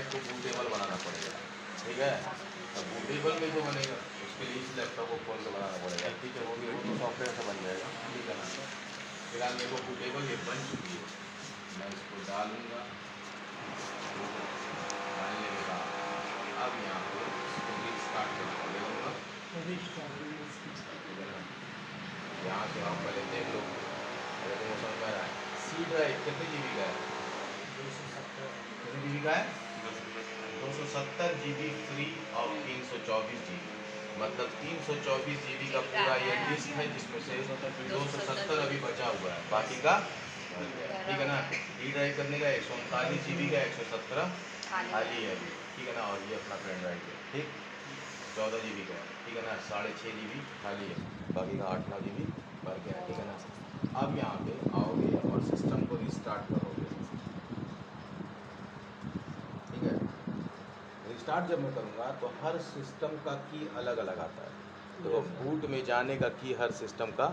Drive को bootable बनाना पड़ेगा, ठीक है। तो बूटेबल में जो बनेगा उसके लिए इस लैपटॉप को खोल के बनाना पड़ेगा, ठीक है। वो भी तो सॉफ्टवेयर से बन जाएगा, ठीक है ना। फिलहाल मेरे को बूटेबल ये बन चुकी है, मैं इसको डालूँगा। डालने के बाद अब यहाँ पर इसको स्टार्ट करूँगा, यहाँ से आप पहले देख लो अगर तुमको समझ में आ रहा है। सी ड्राइव कितने GB का है? 270 कितने GB का है? 270 GB फ्री और 324 GB, मतलब 324 GB का पूरा ये डिस्क है, जिसमें से 270 अभी बचा हुआ है, बाकी का ठीक है ना। डी ड्राइव करने का 139 GB का 117 खाली है अभी, ठीक है ना। और ये अपना पेन ड्राइव है, ठीक 14 GB का है, ठीक है ना। 6.5 GB खाली है, बाकी का 8-9 GB भर गया, ठीक है ना। अब यहाँ पे आओगे और सिस्टम को रिस्टार्ट करोगे, ठीक है। रिस्टार्ट जब मैं करूँगा तो हर सिस्टम का की अलग अलग आता है, तो बूट में जाने का की हर सिस्टम का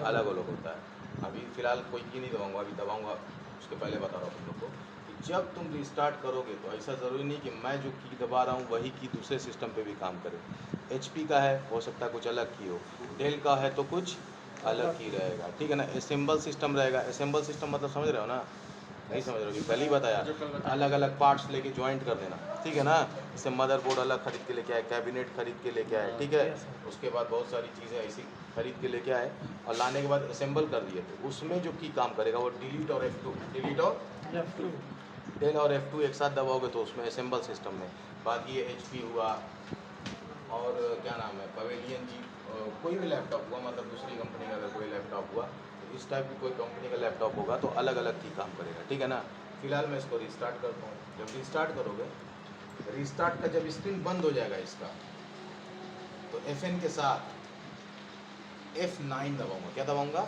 अलग अलग होता है। अभी फ़िलहाल कोई की नहीं दबाऊँगा, अभी दबाऊँगा उसके पहले बता रहा हूँ तुम लोग को कि जब तुम रिस्टार्ट करोगे तो ऐसा ज़रूरी नहीं कि मैं जो की दबा रहा हूँ वही की दूसरे सिस्टम पे भी काम करे। HP का है, हो सकता है कुछ अलग की हो, डेल का है तो कुछ अलग की रहेगा, ठीक है ना। असेंबल सिस्टम रहेगा, असेंबल सिस्टम मतलब समझ रहे हो ना? नहीं समझ रहे हो? कल ही बताया, अलग अलग पार्ट्स लेके ज्वाइंट कर देना, ठीक है ना। जैसे मदरबोर्ड अलग खरीद के लेके आए, कैबिनेट खरीद के लेके आए, ठीक है। उसके बाद बहुत सारी चीज़ें ऐसी खरीद के लेके आए और लाने के बाद असेंबल कर दिए, तो उसमें जो की काम करेगा वो डिलीट और F2, डिलीट और डेल और F2 एक साथ दबाओगे तो उसमें असेंबल सिस्टम में। बाकी ये HP हुआ और क्या नाम है पवेलियन जी, कोई भी लैपटॉप हुआ, मतलब दूसरी कंपनी का अगर कोई लैपटॉप हुआ तो इस टाइप की कोई कंपनी का लैपटॉप होगा तो अलग अलग की काम करेगा, ठीक है ना। फिलहाल मैं इसको रिस्टार्ट करता हूँ। जब रिस्टार्ट करोगे, रिस्टार्ट का जब स्क्रीन बंद हो जाएगा इसका, तो FN के साथ F9 दबाऊँगा। क्या दबाऊँगा?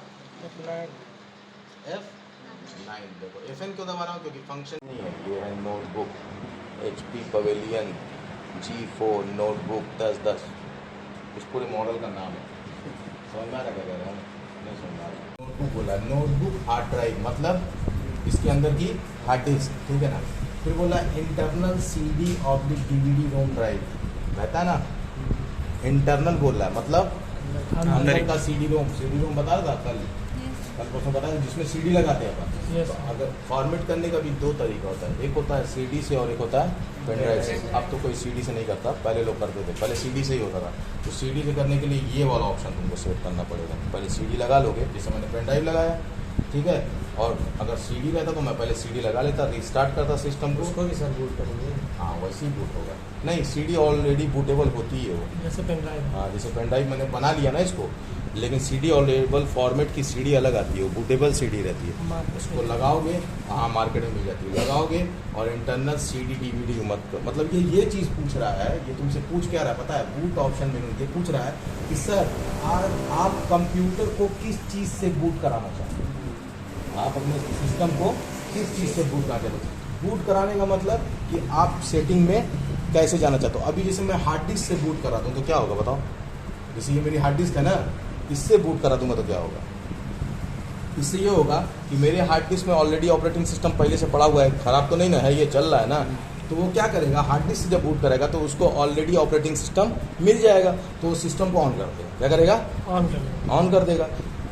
F9। देखो FN क्यों दबा रहा हूँ? क्योंकि फंक्शन नहीं है। ये है notebook HP pavilion G4 notebook 1010, इस पूरे मॉडल का नाम है। समझ में आ रहा क्या कह रहा हूँ? नहीं समझ में आ रहा। नोटबुक बोला, नोटबुक हार्ड ड्राइव मतलब इसके अंदर की हार्ड डिस्क, ठीक है ना। फिर बोला इंटरनल CD और DVD रोम ड्राइव, रहता है ना। इंटरनल बोल रहा है मतलब अंदर का CD रोम बता रहा था कल परसों बताया, जिसमें CD लगाते हैं अपन। तो अगर फॉर्मेट करने का भी दो तरीका होता है, एक होता है CD से और एक होता है पेन ड्राइव से। अब तो कोई CD से नहीं करता, पहले लोग करते थे, पहले CD से ही होता था। तो CD से करने के लिए ये वाला ऑप्शन तुमको सेट करना पड़ेगा। पहले CD लगा लोगे, जैसे मैंने पेन ड्राइव लगाया, ठीक है। और अगर CD रहता तो मैं पहले CD लगा लेता, रिस्टार्ट करता सिस्टम को। उसको भी सर बूट करेंगे? हाँ वैसे ही बूट होगा। नहीं CD ऑलरेडी बूटेबल होती है वो, जैसे पेन ड्राइव। हाँ जैसे पेन ड्राइव मैंने बना लिया ना इसको, लेकिन CD ऑलरेबल फॉर्मेट की CD अलग आती है, वो बूटेबल CD रहती है। उसको लगाओगे, हाँ मार्केट में मिल जाती है, लगाओगे और इंटरनल CD DVD मत करो। मतलब ये चीज़ पूछ रहा है, ये तुमसे पूछ क्या रहा है पता है? बूट ऑप्शन में ये पूछ रहा है कि सर आप कंप्यूटर को किस चीज़ से बूट कराना चाहते हैं, आप अपने सिस्टम को किस चीज़ से बूट कराना चाहते हो। बूट कराने का मतलब कि आप सेटिंग में कैसे जाना चाहते हो। अभी जैसे मैं हार्ड डिस्क से बूट कराता हूँ तो क्या होगा बताओ? जैसे ये मेरी हार्ड डिस्क है ना, इससे बूट करा दूंगा तो क्या होगा? इससे ये होगा कि मेरे हार्ड डिस्क में ऑलरेडी ऑपरेटिंग सिस्टम पहले से पड़ा हुआ है, ख़राब तो नहीं ना है, ये चल रहा है ना। तो वो क्या करेगा, हार्ड डिस्क से जब बूट करेगा तो उसको ऑलरेडी ऑपरेटिंग सिस्टम मिल जाएगा, तो वो सिस्टम को ऑन कर देगा। क्या करेगा? ऑन कर देगा।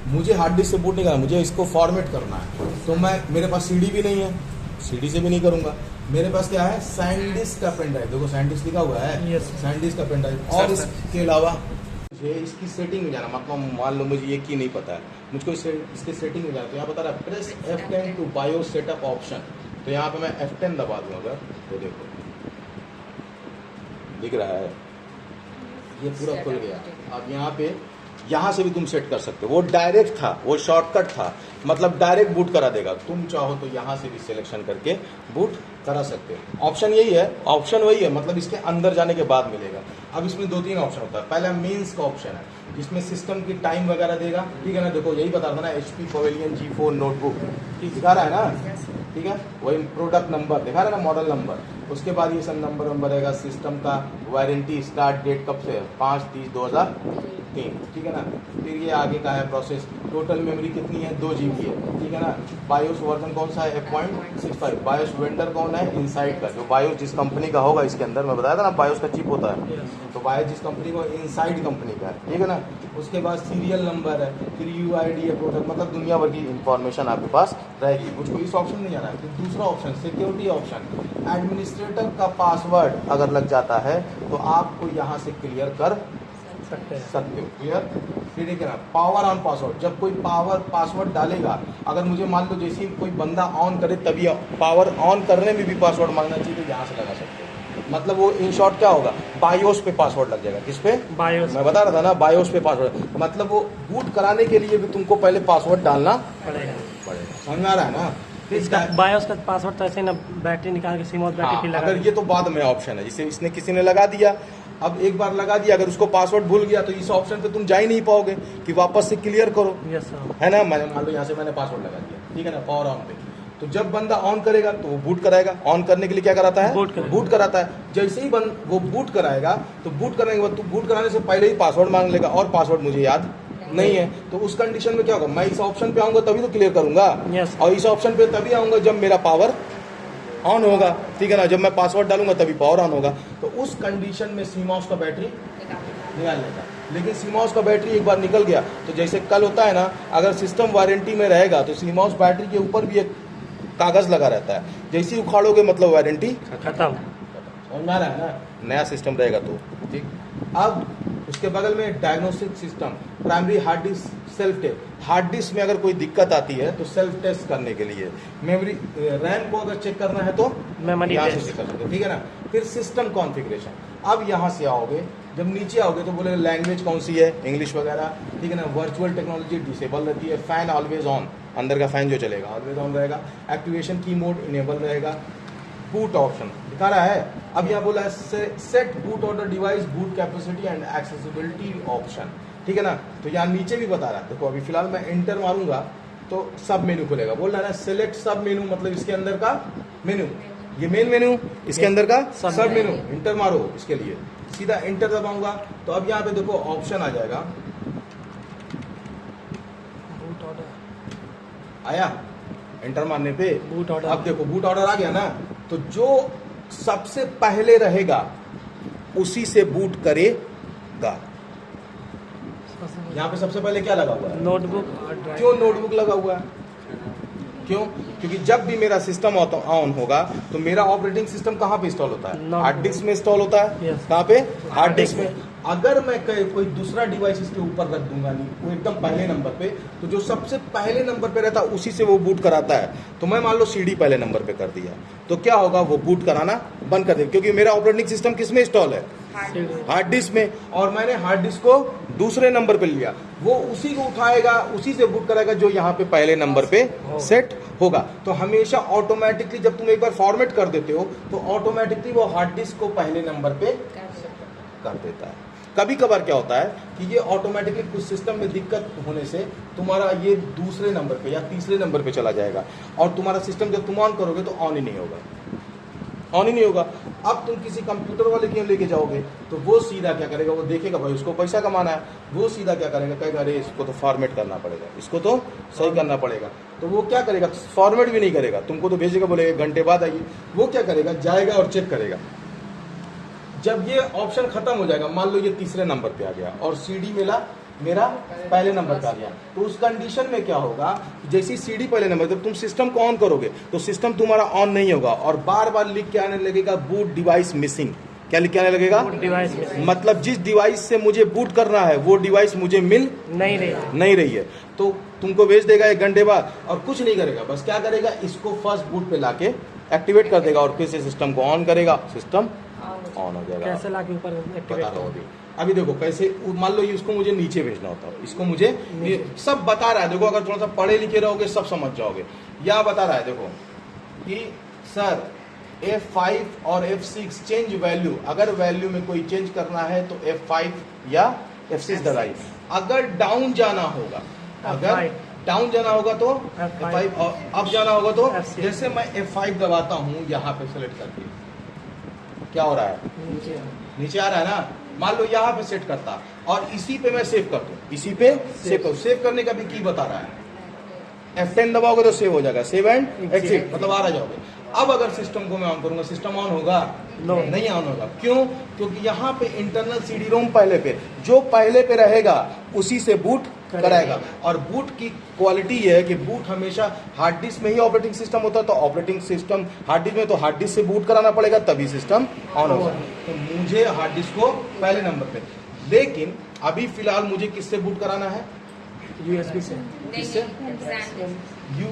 मुझे हार्ड डिस्क से बूट नहीं करना, मुझे इसको फॉर्मेट करना है, तो मेरे पास CD भी नहीं है, CD से भी नहीं करूँगा। मेरे पास क्या है? सैनडिस्क का पेन ड्राइव, देखो सैनडिस्क लिखा हुआ है, सैनडिस्क का पेन ड्राइव। और इसके अलावा मुझे इसकी सेटिंग में जाना, मतलब मान लो मुझे ये की नहीं पता है, मुझको इसके सेटिंग में जाना, तो यहाँ बता रहा है press F10 to BIOS setup option. तो यहाँ पे मैं F10 दबा दूँ अगर, तो देखो दिख रहा है ये पूरा खुल गया। अब यहाँ से भी तुम सेट कर सकते हो। वो डायरेक्ट था, वो शॉर्टकट था, मतलब डायरेक्ट बूट करा देगा। तुम चाहो तो यहाँ से भी सिलेक्शन करके बूट करा सकते हो। ऑप्शन यही है, ऑप्शन वही है, मतलब इसके अंदर जाने के बाद मिलेगा। अब इसमें 2-3 ऑप्शन होता है। पहला मेंस का ऑप्शन है, जिसमें सिस्टम की टाइम वगैरह देगा, ठीक है ना। देखो यही बता रहा था ना, HP पवेलियन G4 नोटबुक दिखा रहा है ना, ठीक है। वही प्रोडक्ट नंबर दिखा रहा है ना, मॉडल नंबर। उसके बाद ये सब नंबर रहेगा, सिस्टम का वारंटी स्टार्ट डेट कब से, 5/30/2003, ठीक है ना। फिर ये आगे का है प्रोसेस, टोटल मेमोरी कितनी है, 2 GB सीडी है, ठीक है ना। बायोस वर्जन कौन सा है, F.65। बायोस वेंडर कौन है, इनसाइड का, जो बायोस जिस कंपनी का होगा इसके अंदर, मैं बताया था ना बायोस का चिप होता है, तो बायोस जिस कंपनी का, इनसाइड कंपनी का है, ठीक है ना। उसके बाद सीरियल नंबर है, फिर UID है, प्रोडक्ट, मतलब दुनिया भर की इंफॉर्मेशन आपके पास रहेगी। मुझको इस ऑप्शन में जाना है। फिर दूसरा ऑप्शन सिक्योरिटी ऑप्शन, एडमिनिस्ट्रेटर का पासवर्ड अगर लग जाता है तो आपको यहाँ से क्लियर कर सकते हो, क्लियर। फिर ठीक है ना, पावर ऑन पासवर्ड, जब कोई पासवर्ड डालेगा, अगर मुझे मान लो जैसे ही कोई बंदा ऑन करे तभी पावर ऑन करने में भी पासवर्ड मांगना चाहिए, तो यहाँ से लगा सकते हो। मतलब वो इन शॉर्ट क्या होगा, बायोस पे पासवर्ड लग जाएगा। किस पे, बायोस। मैं बता रहा था ना, बायोस पे पासवर्ड, मतलब वो बूट कराने के लिए भी तुमको पहले पासवर्ड डालना पड़ेगा। समझ में आ रहा है ना। इसका बायोस का पासवर्ड तो ऐसे ना बैटरी निकाल के सिम और बैटरी लगा, अगर ये तो बाद में ऑप्शन है, जिसे इसने किसी ने लगा दिया, अब एक बार लगा दिया, अगर उसको पासवर्ड भूल गया तो इस ऑप्शन पे तुम जा ही नहीं पाओगे कि वापस से क्लियर करो। यस सर, है ना। मैंने मान लो यहाँ से मैंने पासवर्ड लगा दिया, ठीक है ना, पावर ऑन पे, तो जब बंदा ऑन करेगा तो वो बूट कराएगा। ऑन करने के लिए क्या कराता है, बूट कराता है। जैसे ही वो बूट कराएगा तो बूट करने के बाद तो बूट कराने से पहले ही पासवर्ड मांग लेगा, और पासवर्ड मुझे याद नहीं है, तो उस कंडीशन में क्या होगा, मैं इस ऑप्शन पे आऊंगा तभी तो क्लियर करूंगा। और इस ऑप्शन पे तभी आऊंगा जब मेरा पावर ऑन होगा, ठीक है ना। जब मैं पासवर्ड डालूंगा तभी पावर ऑन होगा। तो उस कंडीशन में सीमॉस का बैटरी निकाल लेगा। लेकिन सीमॉस का बैटरी एक बार निकल गया तो जैसे कल होता है ना, अगर सिस्टम वारंटी में रहेगा तो सीमॉस बैटरी के ऊपर भी एक कागज लगा रहता है, जैसे ही उखाड़ोगे मतलब वारंटी खत्म। समझ में आ रहा है ना, नया सिस्टम रहेगा तो ठीक। अब उसके बगल में diagnostic system, primary hard disk, self test. Hard disk में अगर कोई दिक्कत आती है तो सेल्फ टेस्ट करने के लिए, मेमोरी रैम को अगर चेक करना है तो मेमोरी यहाँ से चेक कर सकते हो, ठीक है ना। फिर सिस्टम कॉन्फ़िगरेशन, अब यहाँ से आओगे, जब नीचे आओगे तो बोले लैंग्वेज कौन सी है, इंग्लिश वगैरह, ठीक है ना। वर्चुअल टेक्नोलॉजी डिसेबल रहती है, फैन ऑलवेज ऑन, अंदर का फैन जो चलेगा ऑलवेज ऑन रहेगा, एक्टिवेशन की मोड इनेबल रहेगा, बूट ऑप्शन दिखा रहा है। अब यहाँ बोला है set boot order device, boot capacity and accessibility option, ठीक है ना। तो यहाँ नीचे भी बता रहा है, देखो अभी फिलहाल मैं एंटर मारूंगा तो सब मेनू खुलेगा। बोल रहा है ना सेलेक्ट सब मेनू, मतलब इसके अंदर का मेनू, ये मेन मेनू, इसके अंदर का सब मेनू। इंटर मारो, इसके लिए सीधा इंटर दबाऊंगा तो अब यहाँ पे देखो ऑप्शन आ जाएगा, बूट ऑर्डर आया एंटर मारने पे बूट ऑर्डर। अब देखो बूट ऑर्डर आ गया ना, तो जो सबसे पहले रहेगा उसी से बूट करेगा। यहाँ पे सबसे पहले क्या लगा हुआ है, नोटबुक। क्यों नोटबुक लगा हुआ है, क्यों, क्योंकि जब भी मेरा सिस्टम ऑन होगा तो मेरा ऑपरेटिंग सिस्टम कहाँ पे इंस्टॉल होता है, हार्ड डिस्क में इंस्टॉल होता है। कहाँ पे, हार्ड डिस्क में। अगर मैं कोई दूसरा डिवाइस इसके ऊपर रख दूंगा, नहीं वो एकदम पहले नंबर पे, तो जो सबसे पहले नंबर पे रहता है उसी से वो बूट कराता है। तो मैं मान लो CD पहले नंबर पे कर दिया तो क्या होगा, वो बूट कराना बंद कर देगा, क्योंकि मेरा ऑपरेटिंग सिस्टम किस में इंस्टॉल है, हार्ड डिस्क में, और मैंने हार्ड डिस्क को दूसरे नंबर पे लिया, वो उसी को उठाएगा, उसी से बूट कराएगा जो यहाँ पे पहले नंबर पे सेट होगा। तो हमेशा ऑटोमेटिकली जब तुम एक बार फॉर्मेट कर देते हो तो ऑटोमेटिकली वो हार्ड डिस्क को पहले नंबर पे कर देता है। कभी कभार क्या होता है कि ये ऑटोमेटिकली कुछ सिस्टम में दिक्कत होने से तुम्हारा ये दूसरे नंबर पे या तीसरे नंबर पे चला जाएगा, और तुम्हारा सिस्टम जब तुम ऑन करोगे तो ऑन ही नहीं होगा, ऑन ही नहीं होगा। अब तुम किसी कंप्यूटर वाले के लेके जाओगे तो वो सीधा क्या करेगा, वो देखेगा भाई उसको पैसा कमाना है, वो सीधा क्या करेगा, कहेगा अरे इसको तो फॉर्मेट करना पड़ेगा, इसको तो सही करना पड़ेगा। तो वो क्या करेगा, फॉर्मेट भी नहीं करेगा, तुमको तो भेजेगा, बोलेगा 1 घंटे बाद आइए। वो क्या करेगा, जाएगा और चेक करेगा। जब ये ऑप्शन खत्म हो जाएगा, मान लो ये तीसरे नंबर पे आ गया और CD मेरा पहले नंबर पे आ गया, तो उस कंडीशन में क्या होगा, जैसे CD पहले नंबर, जब तुम सिस्टम को ऑन करोगे तो सिस्टम तुम्हारा ऑन नहीं होगा और बार बार लिख के आने लगेगा बूट डिवाइस मिसिंग। क्या लिख के आने लगेगा, डिवाइस, मतलब जिस डिवाइस से मुझे बूट करना है वो डिवाइस मुझे मिल नहीं रही है। तो तुमको भेज देगा 1 घंटे बाद, और कुछ नहीं करेगा, बस क्या करेगा, इसको फर्स्ट बूट पे लाके एक्टिवेट कर देगा और फिर से सिस्टम को ऑन करेगा, सिस्टम ऑन हो जाएगा। कैसे लाके ऊपर एक्टिवेट बता रहा हूँ अभी देखो कैसे, मान लो ये इसको मुझे नीचे भेजना होता है, इसको मुझे सब बता रहा है। देखो अगर थोड़ा सा पढ़े लिखे रहोगे सब समझ जाओगे। यहाँ बता रहा है देखो कि सर F5 और F6 चेंज वैल्यू, अगर वैल्यू में कोई चेंज करना है तो F5 या F6 दबाइए। अगर डाउन जाना होगा, अगर डाउन जाना होगा तो F5, और अप जाना होगा तो जैसे मैं F5 दबाता हूँ यहाँ पे सेलेक्ट करके, क्या हो रहा है, नीचे आ रहा है ना। मान लो यहाँ पे सेट करता और इसी पे मैं सेव कर दूं, इसी पे सेव कर, सेव करने का भी की बता रहा है, F10 दबाओगे तो सेव हो जाएगा, सेव एंड Exit। एग्जिट, मतलब बाहर आ जाओगे। अब अगर सिस्टम को मैं ऑन करूंगा, सिस्टम ऑन होगा? No। नहीं ऑन होगा। क्यों? क्योंकि यहाँ पे इंटरनल सीडी रोम पहले पे, जो पहले पे रहेगा उसी से बूट कराएगा। और बूट की क्वालिटी ये है कि बूट हमेशा हार्ड डिस्क में ही ऑपरेटिंग सिस्टम होता है, तो ऑपरेटिंग सिस्टम हार्ड डिस्क में, तो हार्ड डिस्क से बूट कराना पड़ेगा तभी सिस्टम ऑन होगा। तो मुझे हार्ड डिस्क को पहले नंबर पे, लेकिन अभी फिलहाल मुझे किससे बूट कराना है? USB से। किससे? यू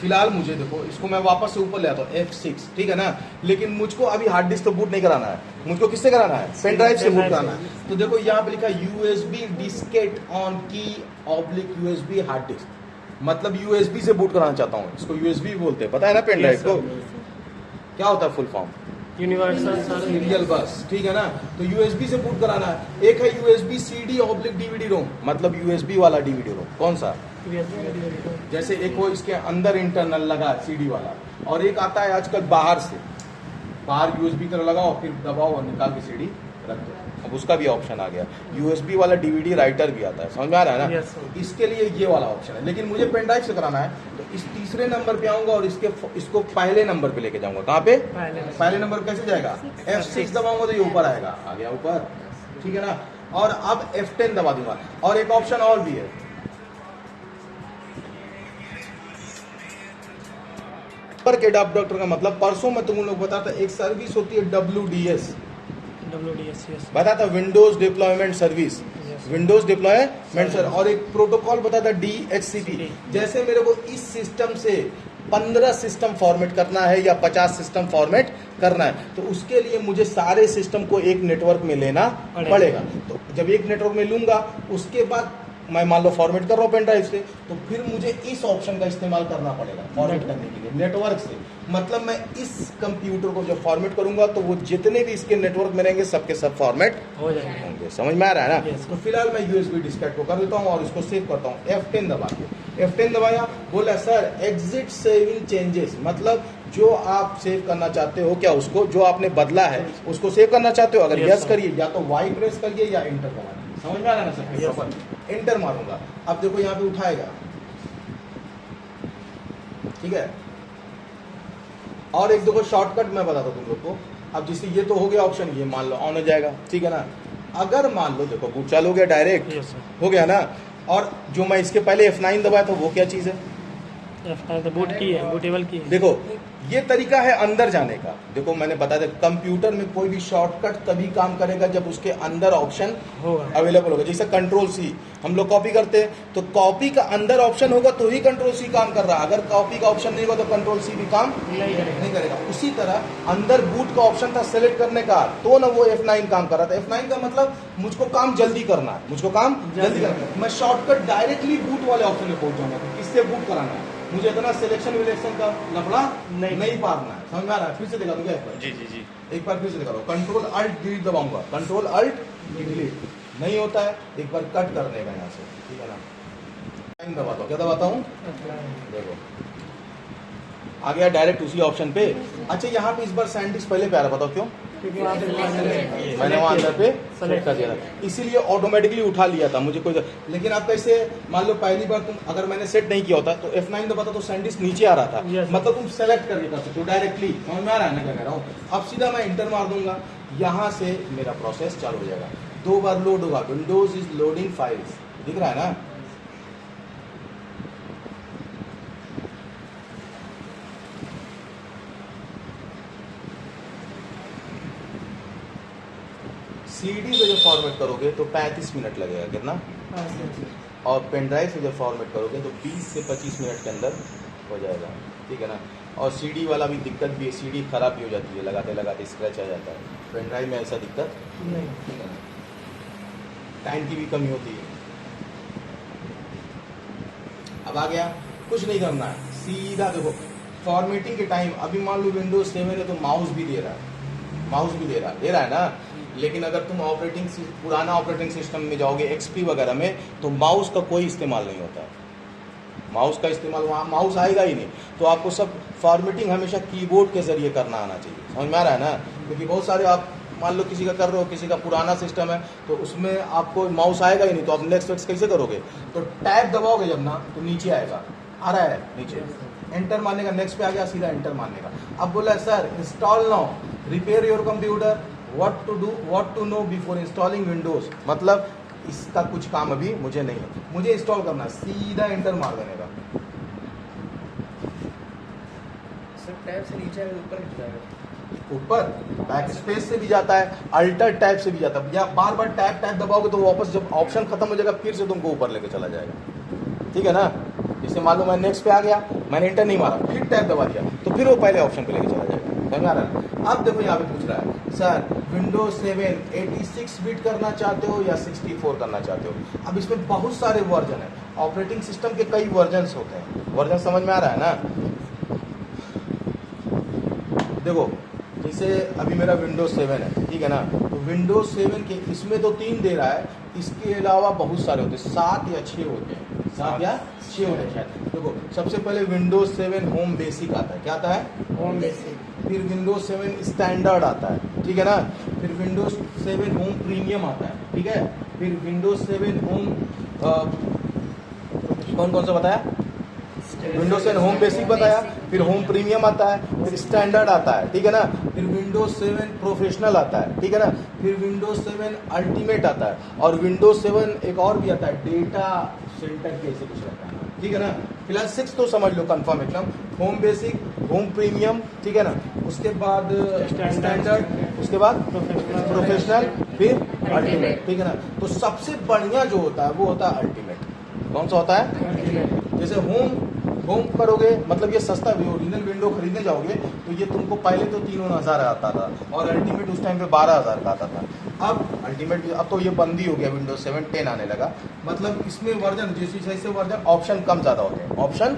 फिलहाल मुझे देखो, इसको मैं वापस से ऊपर ले आता हूँ F6, ठीक है ना, लेकिन मुझको अभी हार्ड डिस्क तो बूट नहीं कराना है, मुझको किससे कराना है? पेन ड्राइव से बूट कराना है। तो देखो यहाँ पे लिखा है USB डिस्केट ऑन की ऑब्लिक USB हार्ड डिस्क, मतलब USB से बूट कराना चाहता हूँ, इसको USB बोलते हैं, पता है ना पेन ड्राइव को? क्या होता है फुल फॉर्म? यूनिवर्सल सीरियल बस, ठीक है ना। तो USB से बूट कराना है। एक है USB CD ऑब्लिक DVD रोम, मतलब USB वाला DVD रोम। कौन सा? जैसे एक वो इसके अंदर इंटरनल लगा CD वाला, और एक आता है आजकल बाहर से, बाहर USB तरह लगाओ, फिर दबाओ और निकाल के CD रख दो। अब उसका भी ऑप्शन आ गया, USB वाला DVD राइटर भी आता है, समझ में आ रहा है ना? Yes, sir। इसके लिए ये वाला ऑप्शन है, लेकिन मुझे पेन ड्राइव से कराना है, तो इस तीसरे नंबर पे आऊंगा और इसको पहले नंबर पे लेके जाऊंगा। कहाँ पे? पहले नंबर कैसे जाएगा? F6 दबाऊंगा तो ये ऊपर आएगा, आ गया ऊपर, ठीक है ना। और अब F10 दबा दूंगा, और एक ऑप्शन और भी है, पर के डॉक्टर का मतलब परसों मैं तुम लोग बताता, एक सर्विस होती है WDS, yes। बताता Windows deployment service, Yes। Windows deployment sir, और एक प्रोटोकॉल बताता DHCP। जैसे मेरे को इस सिस्टम से 15 सिस्टम फॉर्मेट करना है या 50 सिस्टम फॉर्मेट करना है, तो उसके लिए मुझे सारे सिस्टम को एक नेटवर्क में लेना पड़ेगा। तो जब एक नेटवर्क में लूंगा, उसके बाद मैं मान लो फॉर्मेट कर रहा हूँ पेन ड्राइव से, तो फिर मुझे इस ऑप्शन का इस्तेमाल करना पड़ेगा फॉर्मेट करने के लिए नेटवर्क से। मतलब मैं इस कंप्यूटर को जब फॉर्मेट करूंगा, तो वो जितने भी इसके नेटवर्क में रहेंगे सबके सब फॉर्मेट हो जाएगा। होंगे। समझ में आ रहा है ना? Yes। तो फिलहाल मैं USB डिस्केट को कर देता हूँ और इसको सेव करता हूँ। F10 दबा के, F10 दबाया, बोला सर एग्जिट सेविंग चेंजेस, मतलब जो आप सेव करना चाहते हो, क्या उसको जो आपने बदला है उसको सेव करना चाहते हो? अगर Yes, यस sir। करिए, या तो Y प्रेस करिए या इंटर दबाइए। समझ में आ रहा है ना सर? Yes, प्रॉपर इंटर मारूंगा, अब देखो यहाँ पे उठाएगा, ठीक है। और एक देखो शॉर्टकट मैं बताता हूँ तुम लोग को। अब जैसे ये तो हो गया ऑप्शन, ये मान लो ऑन हो जाएगा, ठीक है ना। अगर मान लो देखो बूट चालू हो गया डायरेक्ट, Yes, sir। हो गया ना। और जो मैं इसके पहले F9 दबाया था, वो क्या चीज़ है? F9 तो बूट की है, बूटेबल की है। देखो ये तरीका है अंदर जाने का। देखो मैंने बता दिया, कंप्यूटर में कोई भी शॉर्टकट तभी काम करेगा जब उसके अंदर ऑप्शन होगा। अवेलेबल होगा। जैसे कंट्रोल सी हम लोग कॉपी करते हैं, तो कॉपी का अंदर ऑप्शन होगा तो ही कंट्रोल सी काम कर रहा है। अगर कॉपी का ऑप्शन नहीं होगा तो कंट्रोल सी भी काम नहीं करेगा। उसी तरह अंदर बूट का ऑप्शन था सेलेक्ट करने का, तो ना वो F9 काम कर रहा था। F9 का मतलब मुझको काम जल्दी करना है, मुझको काम जल्दी करना है। मैं शॉर्टकट डायरेक्टली बूट वाले ऑप्शन में पहुंच जाऊंगा, किससे बूट कराना है। मुझे इतना सिलेक्शन विलेक्शन का लफड़ा नहीं पारना है। समझ में आ रहा है? फिर से दिखा दूंगा एक बार। जी। एक बार फिर से दिखा दो, कंट्रोल अल्ट डिलीट दबाऊंगा, कंट्रोल अल्ट डिलीट नहीं होता है, एक बार कट कर देगा यहाँ से, ठीक है ना। टाइम दबाता हूँ, क्या दबाता हूँ? देखो आ गया डायरेक्ट उसी ऑप्शन पे। अच्छा यहाँ पे इस बार सैंडिस्क पहले पे आ रहा, बताओ क्यों? क्योंकि वहाँ पे मैंने वहाँ अंदर पे सेलेक्ट कर दिया था, इसीलिए ऑटोमेटिकली उठा लिया था मुझे कोई। लेकिन अब कैसे, मान लो पहली बार तुम, अगर मैंने सेट नहीं किया होता तो F9 दबाता तो सैंडिस्क नीचे आ रहा था। Yes। मतलब तुम सेलेक्ट करके कर सकते हो डायरेक्टली। समझ में आ रहा है ना क्या कह रहा हूँ? अब सीधा मैं इंटर मार दूंगा, यहाँ से मेरा प्रोसेस चालू हो जाएगा। 2 बार लोड होगा, विंडोज इज लोडिंग फाइल्स, दिख रहा है ना। CD से जब फॉर्मेट करोगे तो 35 मिनट लगेगा, कितना? और पेन ड्राइव से जब फॉर्मेट करोगे तो 20 से 25 मिनट के अंदर हो जाएगा, ठीक है ना। और CD वाला भी दिक्कत भी है, CD खराब भी हो जाती है, लगाते लगाते स्क्रैच आ जाता है। पेन ड्राइव में ऐसा दिक्कत नहीं, टाइम की भी कमी होती है। अब आ गया, कुछ नहीं करना है, सीधा देखो फॉर्मेटिंग के टाइम। अभी मान लो विंडोज 7 है तो माउस भी दे रहा है, माउस भी दे रहा है ना। लेकिन अगर तुम पुराना ऑपरेटिंग सिस्टम में जाओगे XP वगैरह में, तो माउस का कोई इस्तेमाल नहीं होता है। माउस का इस्तेमाल, वहाँ माउस आएगा ही नहीं। तो आपको सब फॉर्मेटिंग हमेशा कीबोर्ड के जरिए करना आना चाहिए। समझ में आ रहा है ना? क्योंकि बहुत सारे आप मान लो किसी का कर रहे हो, किसी का पुराना सिस्टम है तो उसमें आपको माउस आएगा ही नहीं, तो आप नेक्स्ट कैसे करोगे? तो टैब दबाओगे जब ना, तो नीचे आएगा आ रहा है नीचे, एंटर मारने का, नेक्स्ट पे आ गया, सीधा एंटर मारने का। अब बोला sir install now, repair your computer, what to do, what to know before installing Windows, मतलब इसका कुछ काम अभी मुझे नहीं है, मुझे इंस्टॉल करना है, सीधा एंटर मार देने का। सर टैब से नीचे ऊपर जाएगा, ऊपर बैक स्पेस से भी जाता है, अल्टर टैब से भी जाता है, या बार बार टैब दबाओगे तो वापस जब ऑप्शन खत्म हो जाएगा फिर से तुमको ऊपर लेके चला जाएगा, ठीक है ना। जैसे मान लो मैं नेक्स्ट पे आ गया, मैंने एंटर नहीं मारा, फिर टैब दबा दिया तो फिर वो पहले ऑप्शन पे लेके चला जाएगा, समझ आ रहा है। अब देखो यहाँ पे पूछ रहा है सर विंडोज 7 86 बिट करना चाहते हो या 64 करना चाहते हो। अब इसमें बहुत सारे वर्जन है, ऑपरेटिंग सिस्टम के कई वर्जन होते हैं, वर्जन समझ में आ रहा है ना। देखो जैसे अभी मेरा विंडोज 7 है, ठीक है ना, तो विंडोज 7 के इसमें तो 3 दे रहा है, इसके अलावा बहुत सारे होते हैं, 7 या 6 होते हैं, 7 या 6 होते हैं शायद। देखो सबसे पहले विंडोज 7 होम बेसिक आता है, क्या आता है, होम बेसिक, फिर विंडोज 7 स्टैंडर्ड आता है, ठीक है ना, फिर विंडोज 7 होम प्रीमियम आता है, ठीक है, फिर विंडोज 7 होम कौन कौन सा बताया, विंडोज 7 होम बेसिक बताया, फिर होम प्रीमियम आता है, फिर स्टैंडर्ड आता है, ठीक है ना, फिर विंडोज 7 प्रोफेशनल आता है, ठीक है ना, फिर विंडोज 7 अल्टीमेट आता है, और विंडोज 7 एक और भी आता है डेटा सेंटर कैसे कुछ रहता है, ठीक है ना। फिलहाल 6 तो समझ लो कंफर्म एकदम, होम बेसिक, होम प्रीमियम, ठीक है ना, उसके बाद स्टैंडर्ड, उसके बाद प्रोफेशनल, फिर अल्टीमेट, ठीक है ना। तो सबसे बढ़िया जो होता है वो होता है अल्टीमेट। कौन सा होता है, जैसे होम करोगे मतलब ये सस्ता भी, ओरिजिनल विंडो खरीदने जाओगे तो ये तुमको पहले तो 3,000 आता था, और अल्टीमेट उस टाइम पे 12,000 का आता था। अब अल्टीमेट अब तो ये बंद ही हो गया, विंडोज 7 10 आने लगा, मतलब इसमें वर्जन जैसे जैसे वर्जन ऑप्शन कम ज़्यादा होते हैं, ऑप्शन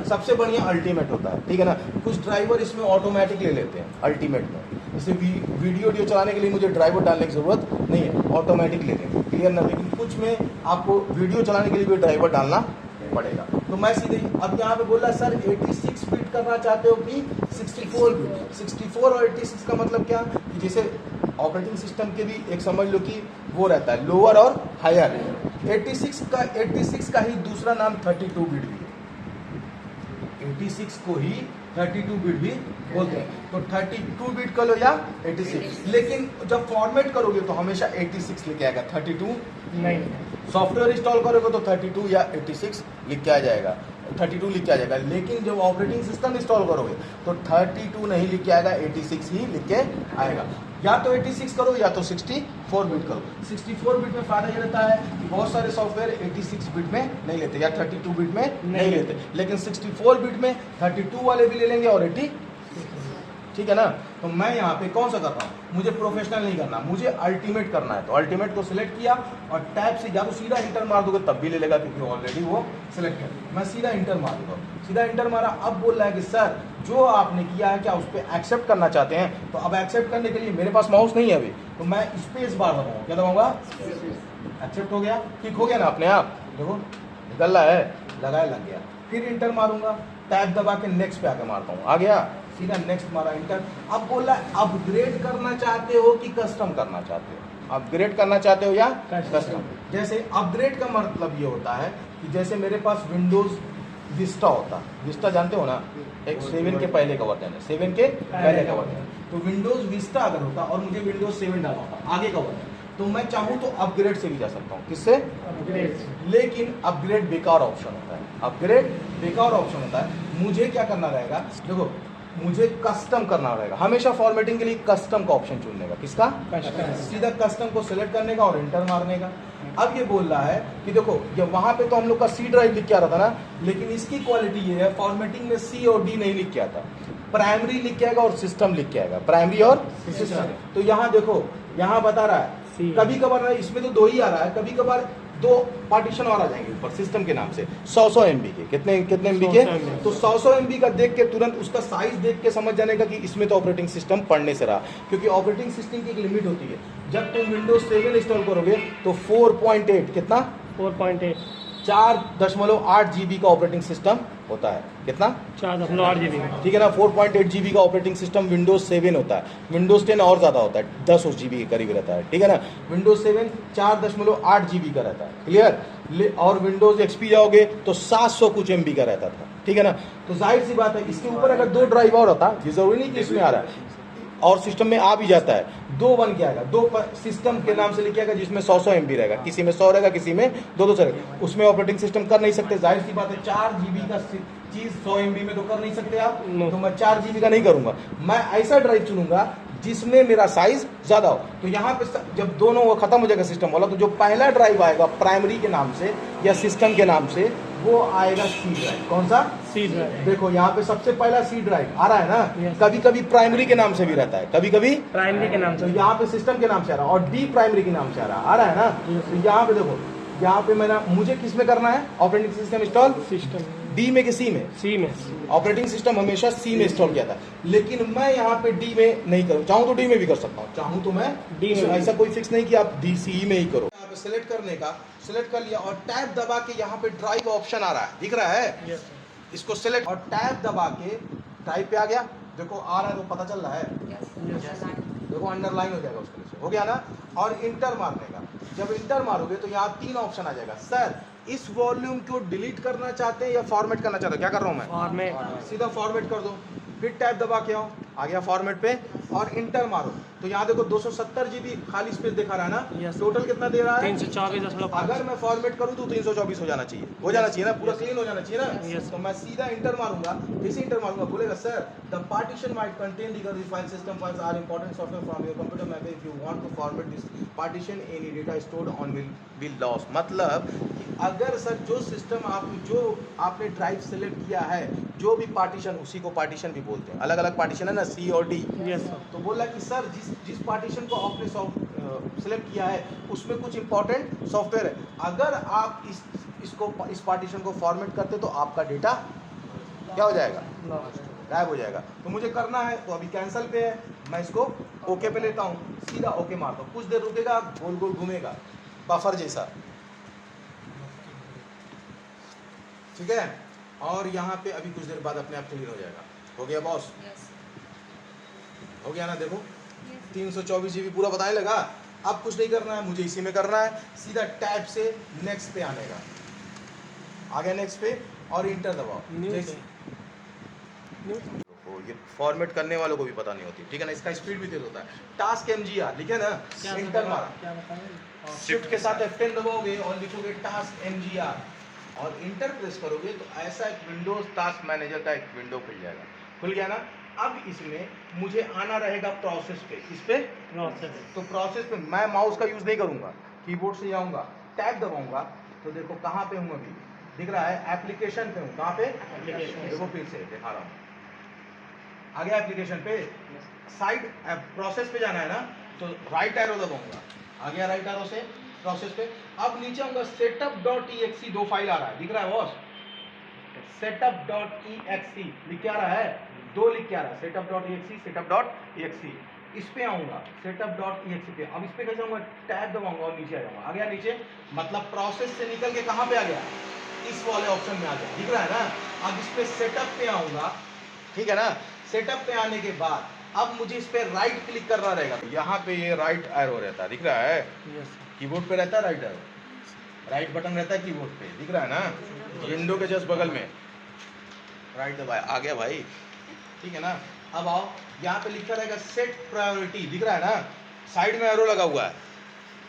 सबसे बढ़िया अल्टीमेट होता है, ठीक है ना। कुछ ड्राइवर इसमें ऑटोमेटिक ले लेते हैं अल्टीमेट में, जैसे वीडियो चलाने के लिए मुझे ड्राइवर डालने की जरूरत नहीं है, ऑटोमेटिक ले लेंगे, क्लियर ना। लेकिन कुछ में आपको वीडियो चलाने के लिए भी ड्राइवर डालना पड़ेगा। तो मैं सीधे अब यहाँ पे बोला सर 86 बिट करना चाहते हो कि 64 बिट, 64 और 86 का मतलब क्या, कि जैसे ऑपरेटिंग सिस्टम के भी एक समझ लो कि वो रहता है लोअर और हायर, 86 का ही दूसरा नाम 32 बिट भी है, 86 को ही 32 बिट भी बोलते हैं। तो 32 बिट कर लो या 86, लेकिन जब फॉर्मेट करोगे तो हमेशा 86 लेके आएगा, 32 नहीं। सॉफ्टवेयर इंस्टॉल करोगे तो 32 या 86 लिख के आ जाएगा, 32 लिख के आ जाएगा। लेकिन जब ऑपरेटिंग सिस्टम इंस्टॉल करोगे तो 32 नहीं लिख के आएगा, 86 ही लिख के आएगा। या तो 86 करो या तो 64 बिट करो। 64 बिट में फायदा ये रहता है कि बहुत सारे सॉफ्टवेयर 86 बिट में नहीं लेते या 32 बिट में नहीं लेते, लेकिन 64 बिट में 32 वाले भी ले लेंगे और 80, ठीक है ना। तो मैं यहाँ पे कौन सा कर रहा हूँ, मुझे प्रोफेशनल नहीं करना, मुझे अल्टीमेट करना है, तो अल्टीमेट को सिलेक्ट किया और टैब से या तो सीधा इंटर मार दोगे तब भी ले लेगा क्योंकि ऑलरेडी वो सिलेक्ट है। मैं सीधा इंटर मार दूंगा, सीधा इंटर मारा। अब बोल रहा है कि सर जो आपने किया है क्या उस पर एक्सेप्ट करना चाहते हैं, तो अब एक्सेप्ट करने के लिए मेरे पास माउस नहीं है अभी, तो मैं स्पेस बार दबाऊंगा, क्या दबाऊंगा, एक्सेप्ट हो गया, ठीक हो गया ना अपने आप, देखो निकल रहा है, लगाया लग गया। फिर इंटर मारूंगा, टैब दबा के नेक्स्ट पे आके मारता हूँ, आ गया, सीधा नेक्स्ट मारा, इंटर। अब बोला अपग्रेड करना चाहते हो कि कस्टम करना चाहते हो, अपग्रेड करना चाहते हो या कस्टम। जैसे अपग्रेड का मतलब ये होता है कि जैसे मेरे पास विंडोज विस्टा होता, विस्टा जानते हो ना, एक 7 के पहले का वर्जन है, 7 के पहले का वर्जन, तो विंडोज विस्टा अगर होता और मुझे विंडोज 7 डालना होता आगे का वर्जन, तो मैं चाहूँ तो अपग्रेड से भी जा सकता हूँ, किससे, अपग्रेड। लेकिन अपग्रेड बेकार ऑप्शन होता है, अपग्रेड बेकार ऑप्शन होता है। मुझे क्या करना रहेगा, देखो मुझे कस्टम करना रहेगा, हमेशा फॉर्मेटिंग के लिए कस्टम का ऑप्शन चुनने का, किसका, सीधा कस्टम को सिलेक्ट करने का और इंटर मारने का। अब ये बोल रहा है कि देखो ये वहां पे तो हम लोग का सी ड्राइव लिख के आ रहा था ना, लेकिन इसकी क्वालिटी ये है फॉर्मेटिंग में सी और डी नहीं लिख के आता, प्राइमरी लिख के आएगा और सिस्टम लिख के आएगा, प्राइमरी और सिस्टम। तो यहाँ देखो यहाँ बता रहा है कभी कभार इसमें तो 2 ही आ रहा है, कभी कभार 2 पार्टीशन और आ जाएंगे ऊपर सिस्टम के नाम से, 100 MB के, कितने MB के, तो 100 MB का देख के तुरंत उसका साइज देख के समझ जाने का कि इसमें तो ऑपरेटिंग सिस्टम पढ़ने से रहा, क्योंकि ऑपरेटिंग सिस्टम की एक लिमिट होती है। जब तुम विंडोज 7 इंस्टॉल करोगे तो 4.8 कितना 4.8 4.8 GB का ऑपरेटिंग सिस्टम होता है। कितना? 4.8 GB। ठीक है ना। 4.8 GB का ऑपरेटिंग सिस्टम विंडोज 7 होता है। विंडोज 10 और ज़्यादा होता है, 10 GB के करीब रहता है। ठीक है ना। विंडोज 7 4.8 GB का रहता है। क्लियर। और विंडोज एक्सपी जाओगे तो 700 कुछ MB का रहता था। ठीक है ना। तो जाहिर सी बात है इसके ऊपर अगर 2 ड्राइव और होता, ये जरूरी नहीं कि इसमें आ रहा है, और सिस्टम में आ भी जाता है, 2 बन के आएगा, 2 सिस्टम के नाम से लिखिएगा जिसमें 100 MB रहेगा, किसी में 100 रहेगा, किसी में 200 रहेगा। उसमें ऑपरेटिंग सिस्टम कर नहीं सकते, जाहिर सी बात है। 4 GB का चीज 100 MB में तो कर नहीं सकते आप, तो मैं 4 GB का नहीं करूंगा। मैं ऐसा ड्राइव चुनूंगा जिसमें मेरा साइज ज्यादा हो। तो यहाँ पे जब दोनों वो खत्म हो जाएगा सिस्टम वाला, तो जो पहला ड्राइव आएगा प्राइमरी के नाम से या सिस्टम के नाम से, वो आएगा सी ड्राइव। कौन सा? C drive. देखो यहाँ पे सबसे पहला सी ड्राइव आ रहा है ना। Yes. कभी कभी प्राइमरी के नाम से भी रहता है, कभी कभी प्राइमरी के नाम तो से। यहाँ पे सिस्टम के नाम से आ रहा है, और डी प्राइमरी के नाम से आ रहा है ना। तो यहाँ पे देखो, यहाँ पे मुझे किस में करना है operating system install? System D में कि सी में? सी में। ऑपरेटिंग सिस्टम हमेशा सी में इंस्टॉल किया था, लेकिन मैं यहाँ पे डी में नहीं करूँ। चाहूँ तो डी में भी कर सकता हूँ, चाहूँ तो मैं डी में। ऐसा कोई फिक्स नहीं कि आप डी सी में ही करो। यहाँ पे सिलेक्ट करने का, सिलेक्ट कर लिया और टैब दबा के यहाँ पे ड्राइव ऑप्शन आ रहा है, दिख रहा है? यस इसको सिलेक्ट और टैब दबा के ड्राइव पे आ गया। देखो आ रहा है, तो पता चल रहा है। देखो अंडरलाइन हो जाएगा उसके नीचे, हो गया ना। और इंटर मारने का, जब इंटर मारोगे तो यहाँ 3 ऑप्शन आ जाएगा। सर इस वॉल्यूम को डिलीट करना चाहते हैं या फॉर्मेट करना चाहते हो? क्या कर रहा हूँ मैं? फॉर्मेट। सीधा फॉर्मेट कर दो, फिर टैब दबा के आओ, आ गया फॉर्मेट पे, और इंटर मारो। तो यहाँ देखो 270 GB खाली स्पेस दिखा रहा है ना। Yes. टोटल कितना दे रहा है? 324.5। अगर मैं फॉर्मेट करूँ तो 324 हो जाना चाहिए, हो जाना चाहिए ना, पूरा क्लीन हो जाना चाहिए ना। Yes. तो मैं सीधा इंटर मारूंगा। जैसे इंटर मारूंगा बोलेगा sir the partition might contain legal file system files are important software from your computer map, if you want to format this partition any data stored on will be lost. मतलब कि अगर sir जो system जो आपने drive select किया है, जो भी पार्टीशन, उसी को पार्टीशन भी बोलते हैं, अलग अलग पार्टीशन है ना, सी और डी। Yes sir. तो बोला कि सर जिस पार्टीशन को आपने सेलेक्ट किया है उसमें कुछ इंपॉर्टेंट सॉफ्टवेयर है, अगर आप इस पार्टीशन को फॉर्मेट करते तो आपका डेटा क्या हो जाएगा? गायब हो जाएगा। तो मुझे करना है, तो अभी कैंसिल पे है, मैं इसको ओके पे लेता हूँ, सीधा ओके मारता हूँ। कुछ देर रुकेगा, गोल गोल घूमेगा बफर जैसा, ठीक है। और यहाँ पे अभी कुछ देर बाद अपने आप क्लियर हो जाएगा। हो गया बॉस? हो गया ना। देखो 324 GB पूरा बताने लगा। अब कुछ नहीं करना है मुझे, इसी में करना है, सीधा टैब से नेक्स्ट पे आने का। आ गया नेक्स्ट पे, और इंटर दबाओ। ये फॉर्मेट करने वालों को भी पता नहीं होती, ठीक है ना। इसका स्पीड भी तेज होता है। टास्क MGR लिखे ना, इंटर मारा, शिफ्ट के साथ F10 दबाओगे और लिखोगे टास्क MGR और इंटर प्रेस करोगे तो ऐसा एक विंडोज टास्क मैनेजर का एक विंडो खुल जाएगा। खुल गया ना। अब इसमें मुझे आना रहेगा प्रोसेस पे। इस पे तो प्रोसेस पे मैं माउस का यूज नहीं करूंगा, कीबोर्ड से जाऊंगा, टैब दबाऊंगा, तो देखो कहाँ पे हूँ अभी, दिख रहा है एप्लीकेशन पे हूँ। कहाँ पे? देखो फिर से दिखा रहा हूँ, आ गया एप्लीकेशन पे। साइड प्रोसेस पे जाना है ना, तो राइट एरो दबाऊंगा, आ गया राइट एरो से प्रोसेस पे। अब नीचे आऊंगा, setup.exe 2 फाइल आ रहा है, दिख रहा है बॉस? setup.exe लिख के आ रहा है, 2 लिख के आ रहा है, setup.exe। इस पे आऊंगा setup.exe पे। अब इस पे कैसे आऊंगा? टैब दबाऊंगा और नीचे आ जाऊंगा। आ गया नीचे, मतलब प्रोसेस से निकल के कहाँ पे आ गया? इस वाले ऑप्शन में आ गया, दिख रहा है ना। अब इस पे सेटअप पे आऊंगा, ठीक है ना। सेटअप पे आने के बाद अब मुझे इस पे राइट क्लिक करना रहेगा। यहाँ पे ये राइट एरो रहता है, दिख रहा है? कीबोर्ड पे रहता है राइट एरो, राइट बटन रहता है कीबोर्ड पे, दिख रहा है ना, विंडो के जस्ट बगल में राइट दबाया, आ गया भाई, ठीक है ना। अब आओ, यहाँ पे लिखा रहेगा सेट प्रायोरिटी, दिख रहा है ना, साइड में एरो लगा हुआ है,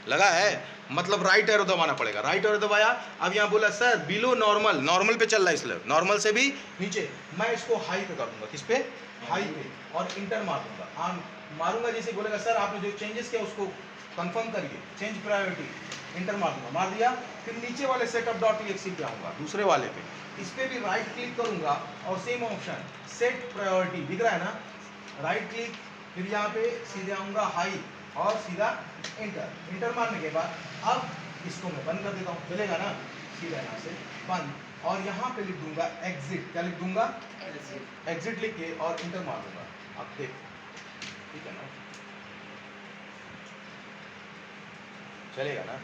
लगा है, मतलब राइट एरो दबाना पड़ेगा। राइट एरो दबाया, अब यहाँ बोला सर बिलो नॉर्मल, नॉर्मल पे चल रहा है इसलिए नॉर्मल से भी नीचे, मैं इसको हाई पे कर दूंगा। किस पे? हाई पे, और इंटर मार दूंगा। मारूंगा जैसे बोलेगा सर आपने जो चेंजेस किया उसको कंफर्म करिए, चेंज प्रायोरिटी, इंटर मार दूंगा, मार दिया। फिर नीचे वाले setup.exe पे आऊंगा, दूसरे वाले पे, इस पे भी राइट क्लिक करूंगा और सेम ऑप्शन सेट प्रायोरिटी, दिख रहा है ना, राइट क्लिक, फिर यहाँ पे सीधे आऊंगा हाई और सीधा इंटर। इंटर मारने के बाद अब इसको मैं बंद कर देता हूँ, चलेगा ना, सीधा यहाँ से बंद, और यहाँ पे लिख दूंगा एग्जिट। क्या लिख दूंगा? एग्जिट लिख के और इंटर मार दूंगा। अब देख, ठीक है ना, चलेगा ना।